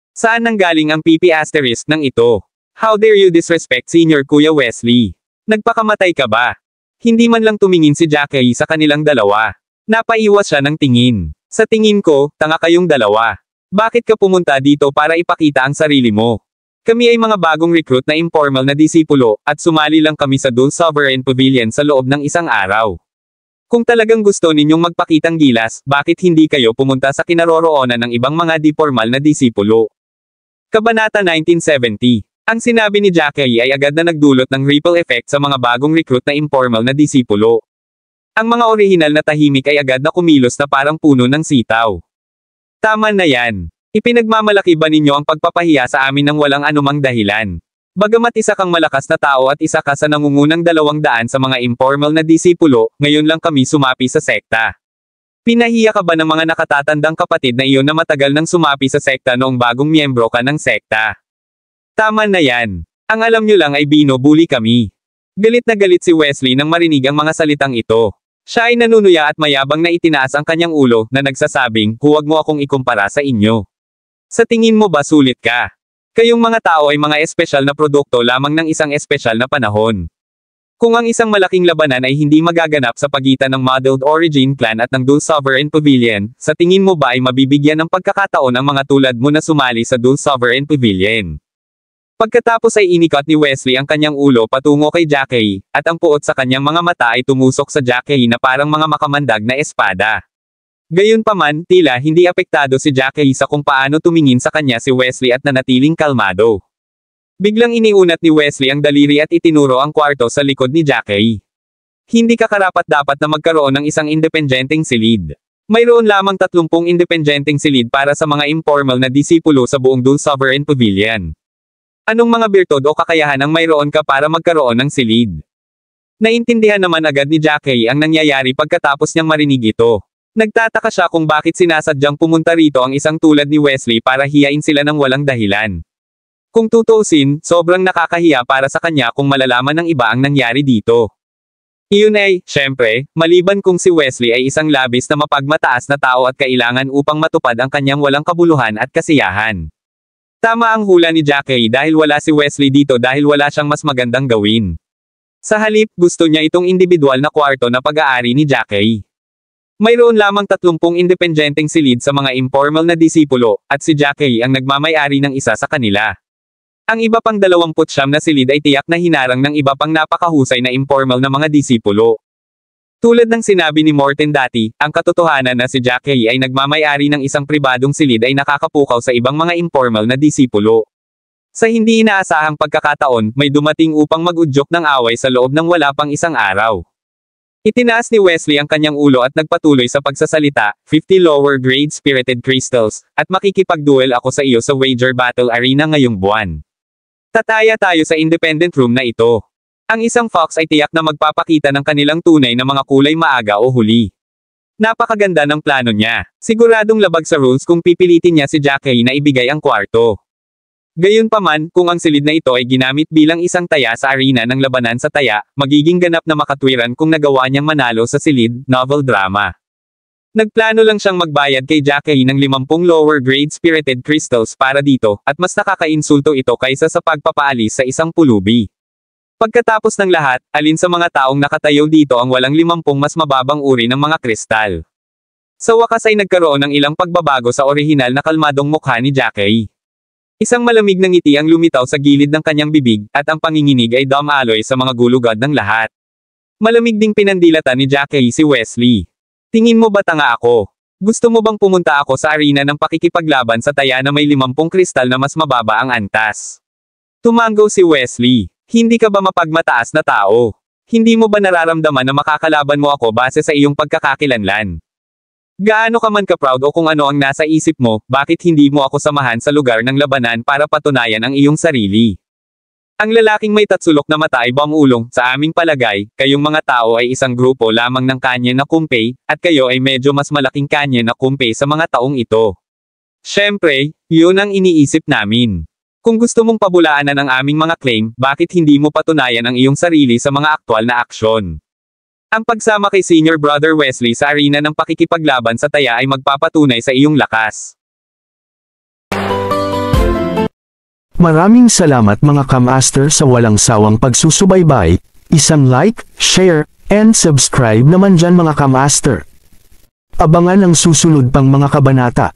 Saan nanggaling ang PP asterisk ng ito? How dare you disrespect senior Kuya Wesley? Nagpakamatay ka ba? Hindi man lang tumingin si Jackie sa kanilang dalawa. Napaiwas siya ng tingin. Sa tingin ko, tanga kayong dalawa. Bakit ka pumunta dito para ipakita ang sarili mo? Kami ay mga bagong recruit na informal na disipulo, at sumali lang kami sa Dul Sovereign Pavilion sa loob ng isang araw. Kung talagang gusto ninyong magpakitang gilas, bakit hindi kayo pumunta sa kinaroroonan ng ibang mga di-formal na disipulo? Kabanata 1970. Ang sinabi ni Jackie ay agad na nagdulot ng ripple effect sa mga bagong recruit na informal na disipulo. Ang mga orihinal na tahimik ay agad na kumilos na parang puno ng sitaw. Tama na yan. Ipinagmamalaki ba ninyo ang pagpapahiya sa amin ng walang anumang dahilan? Bagamat isa kang malakas na tao at isa ka sa nangungunang 200 sa mga informal na disipulo, ngayon lang kami sumapi sa sekta. Pinahiya ka ba ng mga nakatatandang kapatid na iyon na matagal nang sumapi sa sekta noong bagong miyembro ka ng sekta? Tama na yan. Ang alam nyo lang ay binubuli kami. Galit na galit si Wesley nang marinig ang mga salitang ito. Siya ay nanunuya at mayabang na itinaas ang kanyang ulo na nagsasabing, huwag mo akong ikumpara sa inyo. Sa tingin mo ba sulit ka? Kayong mga tao ay mga espesyal na produkto lamang ng isang espesyal na panahon. Kung ang isang malaking labanan ay hindi magaganap sa pagitan ng Modeled Origin Clan at ng Dual Sovereign Pavilion, sa tingin mo ba ay mabibigyan ng pagkakataon ang mga tulad mo na sumali sa Dual Sovereign Pavilion? Pagkatapos ay inikot ni Wesley ang kanyang ulo patungo kay Jackie, at ang puot sa kanyang mga mata ay tumusok sa Jackie na parang mga makamandag na espada. Gayunpaman, tila hindi apektado si Jackie sa kung paano tumingin sa kanya si Wesley at nanatiling kalmado. Biglang iniunat ni Wesley ang daliri at itinuro ang kwarto sa likod ni Jackie. Hindi ka karapat-dapat na magkaroon ng isang independenteng silid. Mayroon lamang 30 independenteng silid para sa mga informal na disipulo sa buong Dual Sovereign Pavilion. Anong mga birtod o kakayahan ang mayroon ka para magkaroon ng silid? Naintindihan naman agad ni Jackie ang nangyayari pagkatapos niyang marinig ito. Nagtataka siya kung bakit sinasadyang pumunta rito ang isang tulad ni Wesley para hiyain sila ng walang dahilan. Kung tutuusin, sobrang nakakahiya para sa kanya kung malalaman ng iba ang nangyari dito. Iyon ay, syempre, maliban kung si Wesley ay isang labis na mapagmataas na tao at kailangan upang matupad ang kanyang walang kabuluhan at kasiyahan. Tama ang hula ni Jackie dahil wala si Wesley dito dahil wala siyang mas magandang gawin. Sa halip, gusto niya itong individual na kwarto na pag-aari ni Jackie. Mayroon lamang 30 independenteng silid sa mga informal na disipulo, at si Jackie ang nagmamay-ari ng isa sa kanila. Ang iba pang 29 na silid ay tiyak na hinarang ng iba pang napakahusay na informal na mga disipulo. Tulad ng sinabi ni Morten dati, ang katotohanan na si Jackie ay nagmamay-ari ng isang pribadong silid ay nakakapukaw sa ibang mga informal na disipulo. Sa hindi inaasahang pagkakataon, may dumating upang mag-udyok ng away sa loob ng wala pang isang araw. Itinaas ni Wesley ang kanyang ulo at nagpatuloy sa pagsasalita, 50 lower grade spirited crystals, at makikipagduel ako sa iyo sa Wager Battle Arena ngayong buwan. Tataya tayo sa independent room na ito. Ang isang fox ay tiyak na magpapakita ng kanilang tunay na mga kulay maaga o huli. Napakaganda ng plano niya. Siguradong labag sa rules kung pipilitin niya si Jackie na ibigay ang kwarto. Gayunpaman, kung ang silid na ito ay ginamit bilang isang taya sa arena ng labanan sa taya, magiging ganap na makatwiran kung nagawa niyang manalo sa silid, novel drama. Nagplano lang siyang magbayad kay Jackie ng 50 lower grade spirited crystals para dito, at mas nakakainsulto ito kaysa sa pagpapaalis sa isang pulubi. Pagkatapos ng lahat, alin sa mga taong nakatayo dito ang walang 50 mas mababang uri ng mga kristal? Sa wakas ay nagkaroon ng ilang pagbabago sa orihinal na kalmadong mukha ni Jackie. Isang malamig na ngiti ang lumitaw sa gilid ng kanyang bibig, at ang panginginig ay dumaloy sa mga gulugad ng lahat. Malamig ding pinandilatan ni Jackie si Wesley. Tingin mo ba tanga ako? Gusto mo bang pumunta ako sa arena ng pakikipaglaban sa taya na may 50 kristal na mas mababa ang antas? Tumango si Wesley. Hindi ka ba mapagmataas na tao? Hindi mo ba nararamdaman na makakalaban mo ako base sa iyong pagkakakilanlan? Gaano ka man ka-proud o kung ano ang nasa isip mo, bakit hindi mo ako samahan sa lugar ng labanan para patunayan ang iyong sarili? Ang lalaking may tatsulok na mata ay bumulong, sa aming palagay, kayong mga tao ay isang grupo lamang ng kanya na kumpay, at kayo ay medyo mas malaking kanya na kumpay sa mga taong ito. Siyempre, yun ang iniisip namin. Kung gusto mong pabulaanan ang aming mga claim, bakit hindi mo patunayan ang iyong sarili sa mga aktwal na aksyon? Ang pagsama kay Senior Brother Wesley sa arena ng pakikipaglaban sa taya ay magpapatunay sa iyong lakas. Maraming salamat mga kamaster sa walang sawang pagsusubaybay, isang like, share, and subscribe naman dyan mga kamaster. Abangan ang susunod pang mga kabanata.